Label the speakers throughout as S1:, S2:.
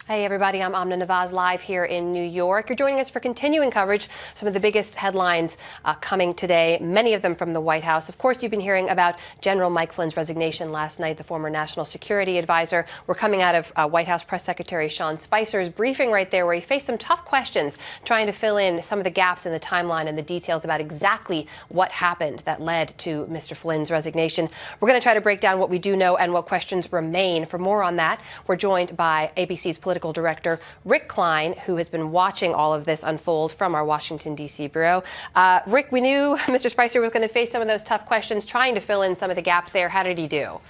S1: Hey everybody, I'm Amna Nawaz live here in New York. You're joining us for continuing coverage, some of the biggest headlines coming today, many of them from the White House. Of course, you've been hearing about General Mike Flynn's resignation last night, the former national security advisor. We're coming out of White House Press Secretary Sean Spicer's briefing right there, where he faced some tough questions trying to fill in some of the gaps in the timeline and the details about exactly what happened that led to Mr. Flynn's resignation. We're going to try to break down what we do know and what questions remain. For more on that, we're joined by ABC's political director Rick Klein, who has been watching all of this unfold from our Washington, D.C. bureau. Rick, we knew Mr. Spicer was going to face some of those tough questions, trying to fill in some of the gaps there. How did he do?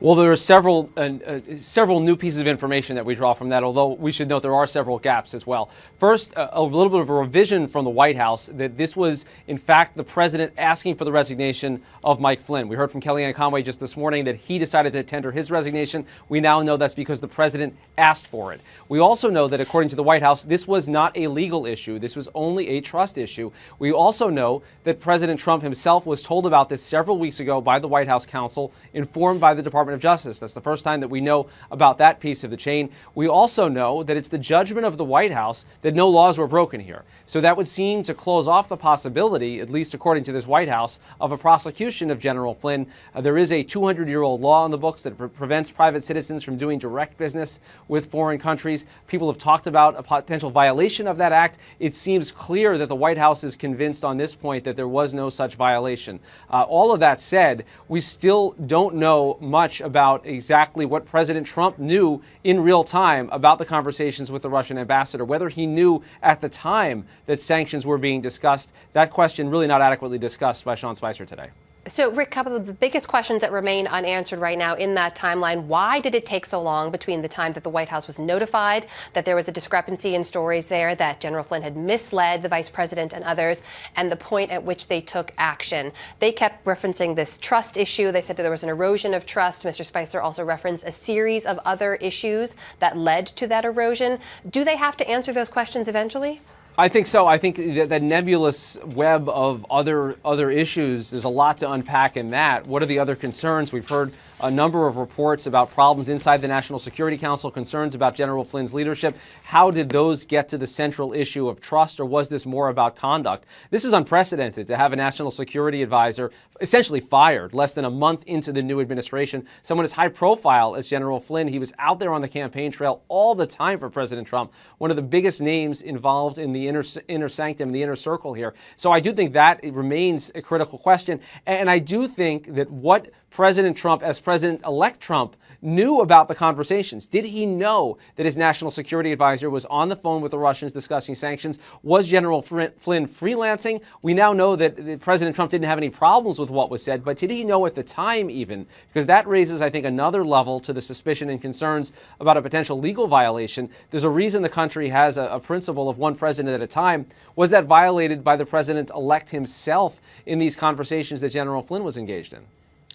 S2: Well, there are several new pieces of information that we draw from that, although we should note there are several gaps as well. First, a little bit of a revision from the White House that this was, in fact, the president asking for the resignation of Mike Flynn. We heard from Kellyanne Conway just this morning that he decided to tender his resignation. We now know that's because the president asked for it. We also know that, according to the White House, this was not a legal issue. This was only a trust issue. We also know that President Trump himself was told about this several weeks ago by the White House counsel, informed by the Department of Justice. That's the first time that we know about that piece of the chain. We also know that it's the judgment of the White House that no laws were broken here. So that would seem to close off the possibility, at least according to this White House, of a prosecution of General Flynn. There is a 200-year-old law in the books that prevents private citizens from doing direct business with foreign countries. People have talked about a potential violation of that act. It seems clear that the White House is convinced on this point that there was no such violation. All of that said, we still don't know much about exactly what President Trump knew in real time about the conversations with the Russian ambassador, whether he knew at the time that sanctions were being discussed. That question really not adequately discussed by Sean Spicer today.
S1: So, Rick, a couple of the biggest questions that remain unanswered right now in that timeline. Why did it take so long between the time that the White House was notified that there was a discrepancy in stories there, that General Flynn had misled the vice president and others, and the point at which they took action? They kept referencing this trust issue. They said that there was an erosion of trust. Mr. Spicer also referenced a series of other issues that led to that erosion. Do they have to answer those questions eventually?
S2: I think so. I think that nebulous web of other issues, there's a lot to unpack in that. What are the other concerns? We've heard a number of reports about problems inside the National Security Council, concerns about General Flynn's leadership. How did those get to the central issue of trust, or was this more about conduct? This is unprecedented to have a national security advisor essentially fired less than a month into the new administration. Someone as high profile as General Flynn, he was out there on the campaign trail all the time for President Trump, one of the biggest names involved in the inner sanctum, the inner circle here. So I do think that it remains a critical question. And I do think that what President Trump, as President-elect Trump, knew about the conversations. Did he know that his national security advisor was on the phone with the Russians discussing sanctions? Was General Flynn freelancing? We now know that President Trump didn't have any problems with what was said, but did he know at the time even? Because that raises, I think, another level to the suspicion and concerns about a potential legal violation. There's a reason the country has a principle of one president at a time. Was that violated by the president-elect himself in these conversations that General Flynn was engaged in?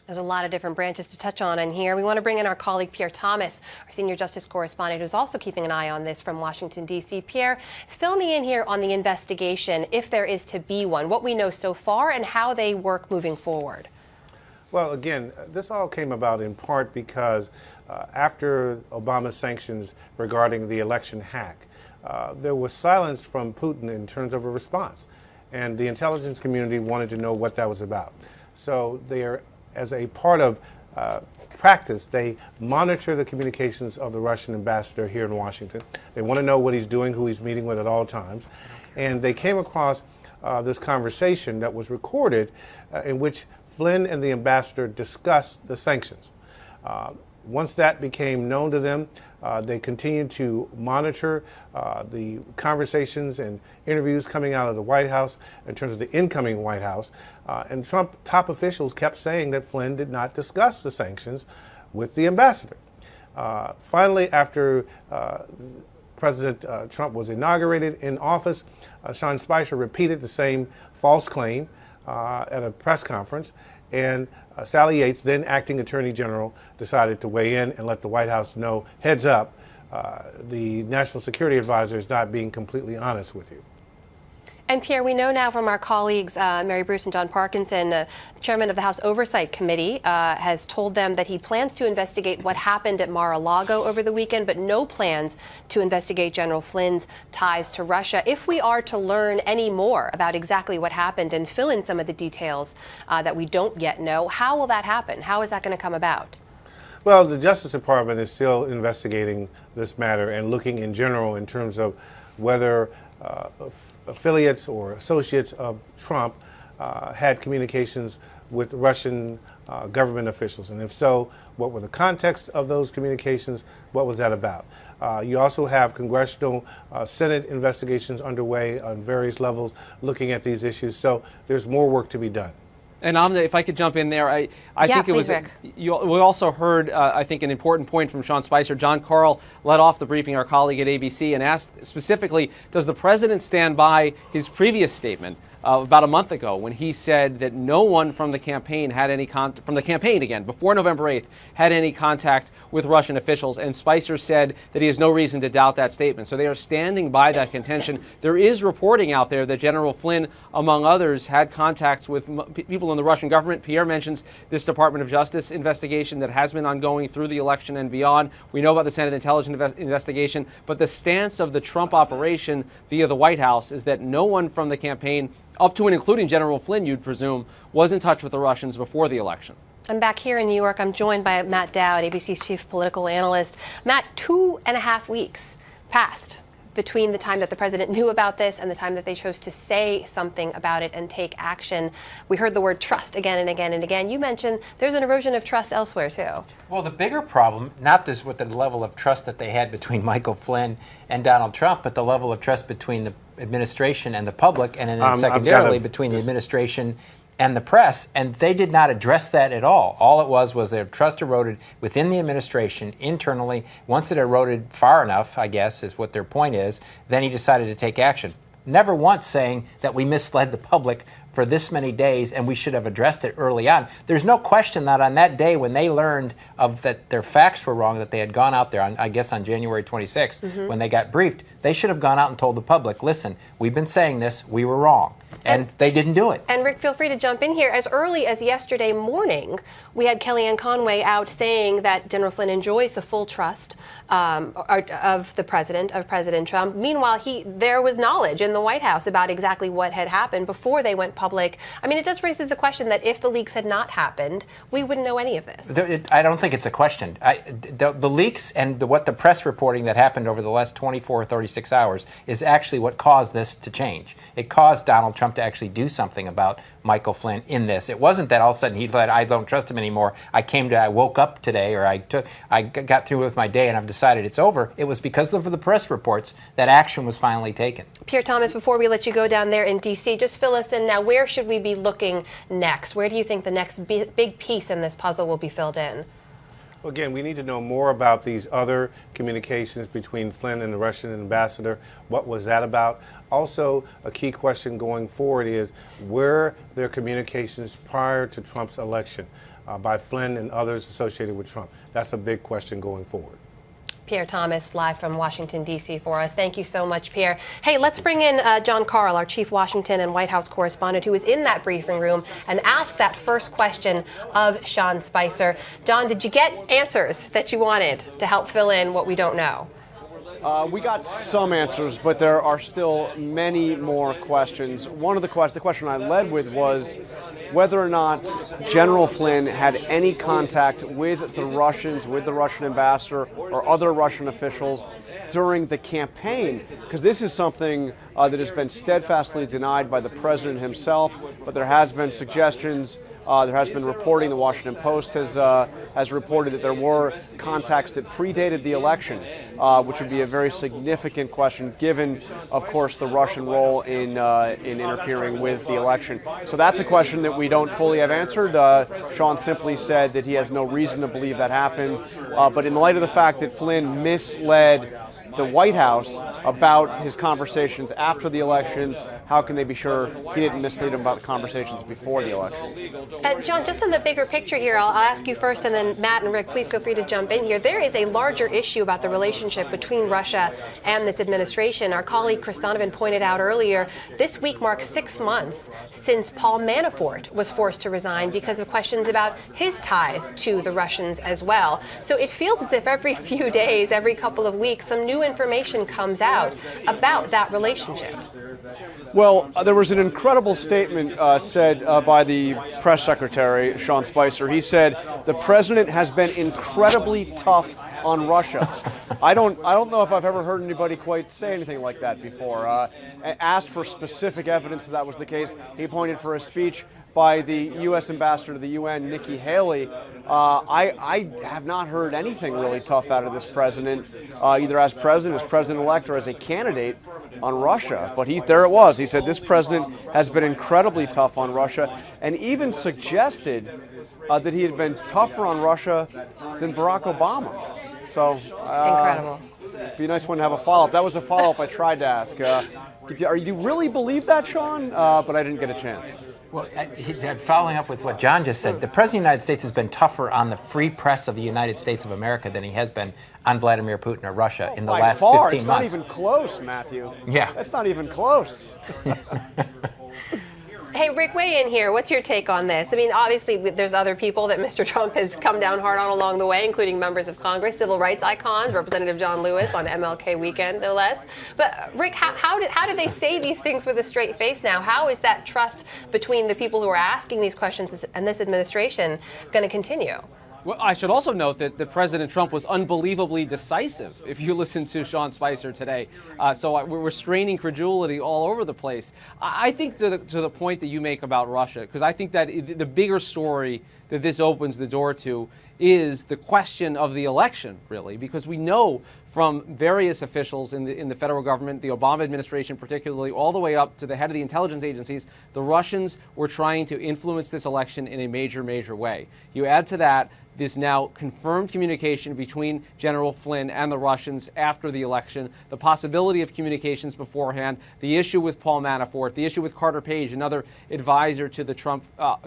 S1: There's a lot of different branches to touch on in here. We want to bring in our colleague Pierre Thomas, our senior justice correspondent, who's also keeping an eye on this from Washington, D.C. Pierre, fill me in here on the investigation, if there is to be one, what we know so far and how they work moving forward.
S3: Well, again, this all came about in part because after Obama's sanctions regarding the election hack, there was silence from Putin in terms of a response. And the intelligence community wanted to know what that was about. So they are, as a part of practice, they monitor the communications of the Russian ambassador here in Washington. They want to know what he's doing, who he's meeting with at all times. And they came across this conversation that was recorded in which Flynn and the ambassador discussed the sanctions. Once that became known to them, they continued to monitor the conversations and interviews coming out of the White House in terms of the incoming White House. And Trump top officials kept saying that Flynn did not discuss the sanctions with the ambassador. Finally, after President Trump was inaugurated in office, Sean Spicer repeated the same false claim at a press conference. And Sally Yates, then acting Attorney General, decided to weigh in and let the White House know, heads up, the National Security Advisor is not being completely honest with you.
S1: And Pierre, we know now from our colleagues, Mary Bruce and John Parkinson, the chairman of the House Oversight Committee, has told them that he plans to investigate what happened at Mar-a-Lago over the weekend, but no plans to investigate General Flynn's ties to Russia. If we are to learn any more about exactly what happened and fill in some of the details that we don't yet know, how will that happen? How is that going to come about?
S3: Well, the Justice Department is still investigating this matter and looking in general in terms of whether affiliates or associates of Trump had communications with Russian government officials. And if so, what were the context of those communications? What was that about? You also have congressional Senate investigations underway on various levels looking at these issues. So there's more work to be done.
S2: And Amna, if I could jump in there, I think it was. We also heard, I think, an important point from Sean Spicer. John Karl led off the briefing, our colleague at ABC, and asked specifically, does the president stand by his previous statement about a month ago when he said that no one from the campaign had any from the campaign again before November 8th had any contact with Russian officials? And Spicer said that he has no reason to doubt that statement. So they are standing by that contention. There is reporting out there that General Flynn, among others, had contacts with people in the Russian government. Pierre mentions this Department of Justice investigation that has been ongoing through the election and beyond. We know about the Senate intelligence investigation, but the stance of the Trump operation via the White House is that no one from the campaign, up to and including General Flynn, you'd presume, was in touch with the Russians before the election.
S1: I'm back here in New York. I'm joined by Matt Dowd, ABC's chief political analyst. Matt, 2.5 weeks passed between the time that the president knew about this and the time that they chose to say something about it and take action. We heard the word trust again and again and again. You mentioned there's an erosion of trust elsewhere, too.
S4: Well, the bigger problem, not this with the level of trust that they had between Michael Flynn and Donald Trump, but the level of trust between the administration and the public, and then secondarily between the administration and the press, and they did not address that at all. All it was their trust eroded within the administration, internally. Once it eroded far enough, I guess, is what their point is, then he decided to take action. Never once saying that we misled the public for this many days and we should have addressed it early on. There's no question that on that day when they learned of that their facts were wrong, that they had gone out there, on, I guess on January 26th, when they got briefed, they should have gone out and told the public, listen, we've been saying this, we were wrong. And they didn't do it.
S1: And Rick, feel free to jump in here. As early as yesterday morning, we had Kellyanne Conway out saying that General Flynn enjoys the full trust of the president, of President Trump. Meanwhile, there was knowledge in the White House about exactly what had happened before they went public. I mean, it just raises the question that if the leaks had not happened, we wouldn't know any of this.
S4: I don't think it's a question. The leaks and what the press reporting that happened over the last 24 or 36 hours is actually what caused this to change. It caused Donald Trump to actually do something about Michael Flynn in this. It wasn't that all of a sudden he said, I don't trust him anymore. I woke up today, or I got through with my day and I've decided it's over. It was because of the press reports that action was finally taken.
S1: Pierre Thomas, before we let you go down there in D.C., just fill us in now. Where should we be looking next? Where do you think the next big piece in this puzzle will be filled in?
S3: Well, again, we need to know more about these other communications between Flynn and the Russian ambassador. What was that about? Also, a key question going forward is, were there communications prior to Trump's election by Flynn and others associated with Trump? That's a big question going forward.
S1: Pierre Thomas, live from Washington, D.C. for us. Thank you so much, Pierre. Hey, let's bring in John Karl, our chief Washington and White House correspondent, who was in that briefing room and asked that first question of Sean Spicer. John, did you get answers that you wanted to help fill in what we don't know?
S5: We got some answers, but there are still many more questions. One of the question I led with was whether or not General Flynn had any contact with the Russians, with the Russian ambassador or other Russian officials during the campaign, because this is something that has been steadfastly denied by the president himself, but there has been suggestions. There has been reporting. The Washington Post has reported that there were contacts that predated the election, which would be a very significant question, given, of course, the Russian role in interfering with the election. So that's a question that we don't fully have answered. Sean simply said that he has no reason to believe that happened. But in light of the fact that Flynn misled the White House about his conversations after the elections, how can they be sure he didn't mislead them about the conversations before the election?
S1: John, just in the bigger picture here, I'll ask you first, and then Matt and Rick, please feel free to jump in here. There is a larger issue about the relationship between Russia and this administration. Our colleague Chris Donovan pointed out earlier, this week marks 6 months since Paul Manafort was forced to resign because of questions about his ties to the Russians as well. So it feels as if every few days, every couple of weeks, some new information comes out about that relationship.
S5: Well, there was an incredible statement said by the press secretary, Sean Spicer. He said, the president has been incredibly tough on Russia. I don't know if I've ever heard anybody quite say anything like that before. Asked for specific evidence that was the case, he pointed for a speech by the U.S. ambassador to the UN, Nikki Haley. I have not heard anything really tough out of this president, either as president-elect, or as a candidate on Russia. But there it was. He said this president has been incredibly tough on Russia, and even suggested that he had been tougher on Russia than Barack Obama. So
S1: incredible.
S5: It'd be a nice one to have a follow-up. That was a follow-up I tried to ask. Do you really believe that, Sean? But I didn't get a chance.
S4: Well, following up with what John just said, the President of the United States has been tougher on the free press of the United States of America than he has been on Vladimir Putin or Russia in the last 15 months.
S5: It's not even close, Matthew.
S4: Yeah.
S5: That's not even close.
S1: Hey, Rick, weigh in here. What's your take on this? I mean, obviously, there's other people that Mr. Trump has come down hard on along the way, including members of Congress, civil rights icons, Representative John Lewis on MLK weekend, no less. But, Rick, how do they say these things with a straight face now? How is that trust between the people who are asking these questions and this administration going to continue?
S2: Well, I should also note that President Trump was unbelievably decisive, if you listen to Sean Spicer today. So we're straining credulity all over the place. I think to the point that you make about Russia, because I think that the bigger story that this opens the door to is the question of the election, really, because we know from various officials in the federal government, the Obama administration particularly, all the way up to the head of the intelligence agencies, the Russians were trying to influence this election in a major, major way. You add to that this now confirmed communication between General Flynn and the Russians after the election, the possibility of communications beforehand, the issue with Paul Manafort, the issue with Carter Page, another advisor to the Trump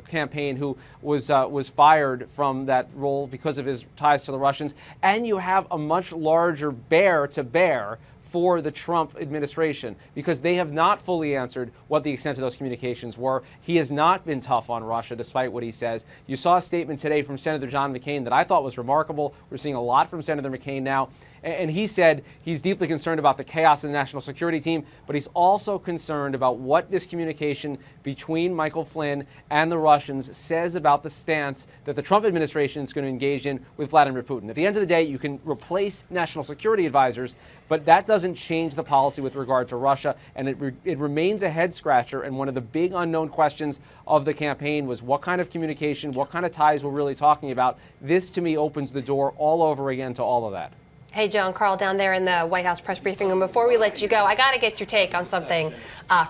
S2: campaign who was fired from that role because of his ties to the Russians, and you have a much larger bear to bear for the Trump administration because they have not fully answered what the extent of those communications were. He has not been tough on Russia, despite what he says. You saw a statement today from Senator John McCain that I thought was remarkable. We're seeing a lot from Senator McCain now. And he said he's deeply concerned about the chaos in the national security team, but he's also concerned about what this communication between Michael Flynn and the Russians says about the stance that the Trump administration is going to engage in with Vladimir Putin. At the end of the day, you can replace national security advisors, but that doesn't change the policy with regard to Russia, and it remains a head-scratcher, and one of the big unknown questions of the campaign was what kind of communication, what kind of ties we're really talking about. This, to me, opens the door all over again to all of that.
S1: Hey, John, Carl, down there in the White House press briefing room, before we let you go, I got to get your take on something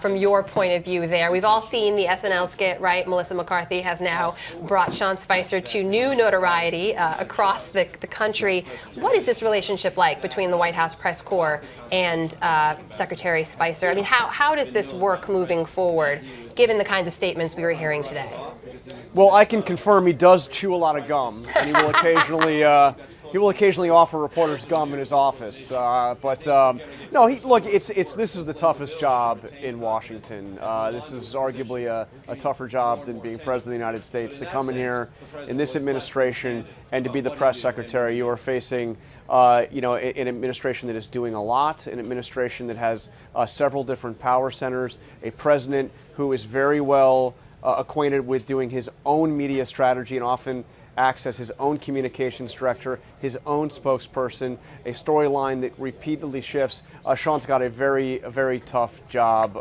S1: from your point of view there. We've all seen the SNL skit, right? Melissa McCarthy has now brought Sean Spicer to new notoriety across the country. What is this relationship like between the White House press corps and Secretary Spicer? I mean, how does this work moving forward, given the kinds of statements we were hearing today?
S5: Well, I can confirm he does chew a lot of gum, and he will occasionally offer reporters gum in his office. No, look, this is the toughest job in Washington. This is arguably a tougher job than being president of the United States. To come in here in this administration and to be the press secretary, you are facing an administration that is doing a lot, an administration that has several different power centers, a president who is very well acquainted with doing his own media strategy and often acts as his own communications director, his own spokesperson, a storyline that repeatedly shifts. Sean's got a very tough job.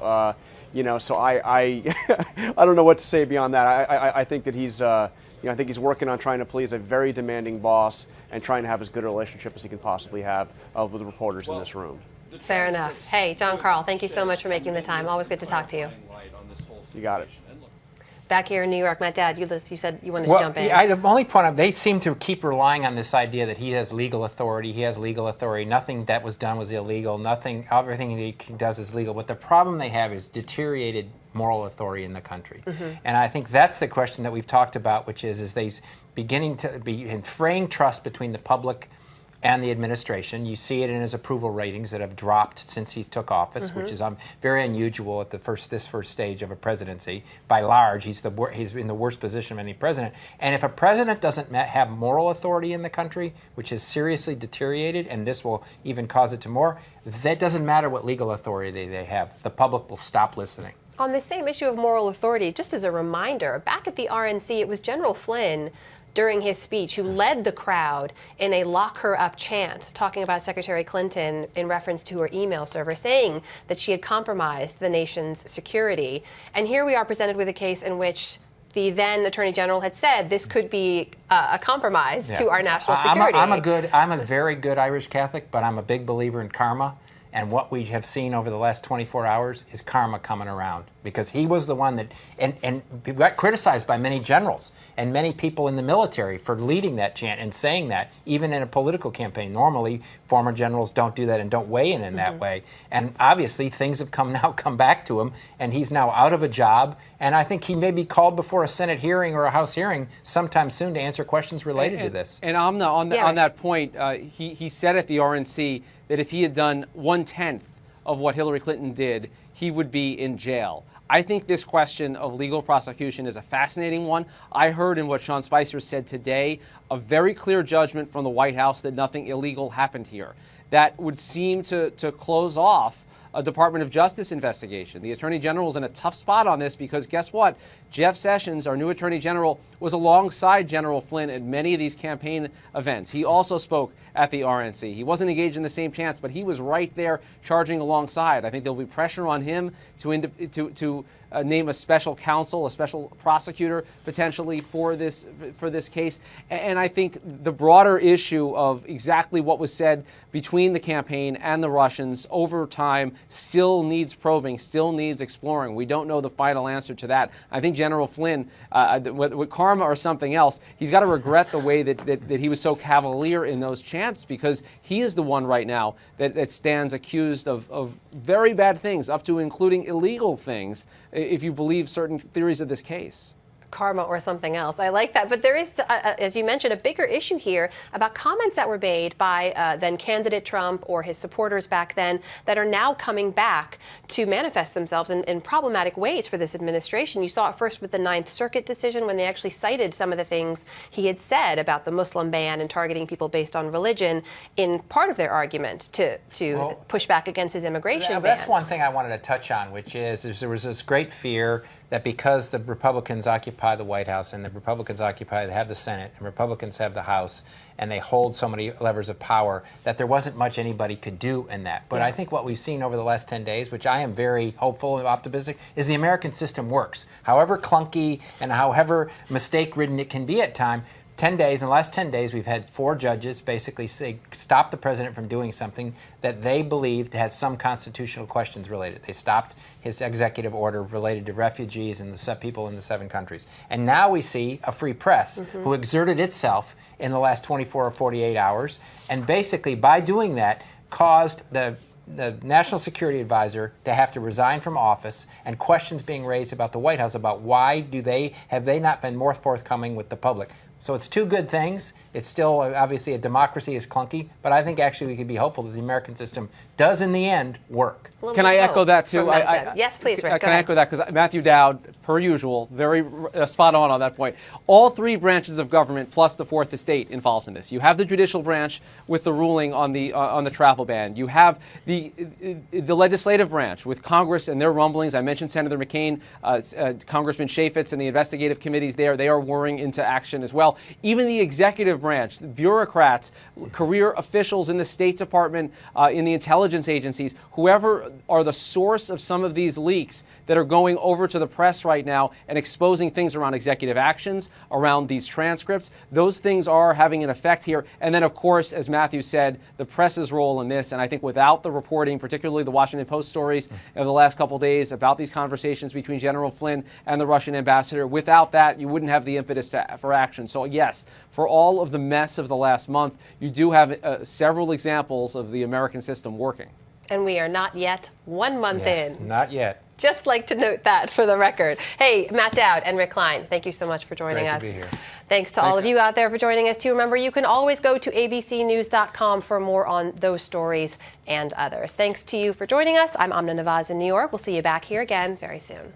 S5: So I I don't know what to say beyond that. I think that he's working on trying to please a very demanding boss and trying to have as good a relationship as he can possibly have with the reporters in this room.
S1: Fair enough. Hey, John, Carl, thank you so much for making the time. Always good to talk to you.
S5: You got it.
S1: Back here in New York, Matt Dowd, you said you wanted to jump in.
S4: The only point, they seem to keep relying on this idea that he has legal authority. He has legal authority. Nothing that was done was illegal. Everything that he does is legal. But the problem they have is deteriorated moral authority in the country. And I think that's the question that we've talked about, which is they beginning to be fraying trust between the public and the administration. You see it in his approval ratings that have dropped since he took office, which is very unusual at this first stage of a presidency. By large, he's in the worst position of any president. And if a president doesn't have moral authority in the country, which has seriously deteriorated, and this will even cause it to more, that doesn't matter what legal authority they have. The public will stop listening.
S1: On the same issue of moral authority, just as a reminder, back at the RNC, it was General Flynn during his speech who led the crowd in a lock her up chant, talking about Secretary Clinton in reference to her email server, saying that she had compromised the nation's security. And here we are presented with a case in which the then Attorney General had said this could be a compromise to our national security.
S4: I'm a very good Irish Catholic, but I'm a big believer in karma. And what we have seen over the last 24 hours is karma coming around, because he was the one that, and got criticized by many generals and many people in the military for leading that chant and saying that, even in a political campaign. Normally, former generals don't do that and don't weigh in that way. And obviously, things have come back to him, and he's now out of a job. And I think he may be called before a Senate hearing or a House hearing sometime soon to answer questions related to this.
S2: And Amna, on that point, he said at the RNC that if he had done 1/10 of what Hillary Clinton did, he would be in jail. I think this question of legal prosecution is a fascinating one. I heard in what Sean Spicer said today a very clear judgment from the White House that nothing illegal happened here. That would seem to close off a Department of Justice investigation. The Attorney General is in a tough spot on this because guess what? Jeff Sessions, our new Attorney General, was alongside General Flynn at many of these campaign events. He also spoke at the RNC. He wasn't engaged in the same chants, but he was right there charging alongside. I think there'll be pressure on him to name a special counsel, a special prosecutor potentially for this case. And I think the broader issue of exactly what was said between the campaign and the Russians over time still needs probing, still needs exploring. We don't know the final answer to that. I think General Flynn, with karma or something else, he's got to regret the way that he was so cavalier in those chants, because he is the one right now that stands accused of very bad things, up to including illegal things, if you believe certain theories of this case.
S1: Karma or something else. I like that. But there is, as you mentioned, a bigger issue here about comments that were made by then candidate Trump or his supporters back then that are now coming back to manifest themselves in problematic ways for this administration. You saw it first with the Ninth Circuit decision when they actually cited some of the things he had said about the Muslim ban and targeting people based on religion in part of their argument to push back against his immigration ban.
S4: That's one thing I wanted to touch on, which is there was this great fear that because the Republicans occupy the White House and the Republicans have the Senate and Republicans have the House and they hold so many levers of power, that there wasn't much anybody could do in that. But I think what we've seen over the last 10 days, which I am very hopeful and optimistic, is the American system works. However clunky and however mistake-ridden it can be at times, 10 days, in the last 10 days, we've had 4 judges basically say, stop the president from doing something that they believed had some constitutional questions related. They stopped his executive order related to refugees and the people in the 7 countries. And now we see a free press who exerted itself in the last 24 or 48 hours, and basically by doing that caused the National Security Advisor to have to resign from office, and questions being raised about the White House about why have they not been more forthcoming with the public. So it's 2 good things. It's still, obviously, a democracy is clunky, but I think actually we could be hopeful that the American system does, in the end, work.
S2: Can I echo that, too?
S1: Yes, please, Rick.
S2: Can I echo that? Because Matthew Dowd, per usual, very spot on that point. All 3 branches of government, plus the 4th estate, involved in this. You have the judicial branch with the ruling on the travel ban. You have the legislative branch with Congress and their rumblings. I mentioned Senator McCain, Congressman Chaffetz, and the investigative committees there. They are whirring into action as well. well. Even the executive branch, the bureaucrats, career officials in the State Department, in the intelligence agencies, whoever are the source of some of these leaks that are going over to the press right now and exposing things around executive actions, around these transcripts, those things are having an effect here. And then, of course, as Matthew said, the press's role in this. And I think without the reporting, particularly the Washington Post stories of the last couple of days about these conversations between General Flynn and the Russian ambassador, without that, you wouldn't have the impetus for action. So yes, for all of the mess of the last month, you do have several examples of the American system working.
S1: And we are not yet 1 month in.
S4: Not yet.
S1: Just like to note that for the record. Hey, Matt Dowd and Rick Klein, thank you so much for joining us.
S4: Great to be here.
S1: Thanks to all of you out there for joining us too. Remember, you can always go to abcnews.com for more on those stories and others. Thanks to you for joining us. I'm Amna Nawaz in New York. We'll see you back here again very soon.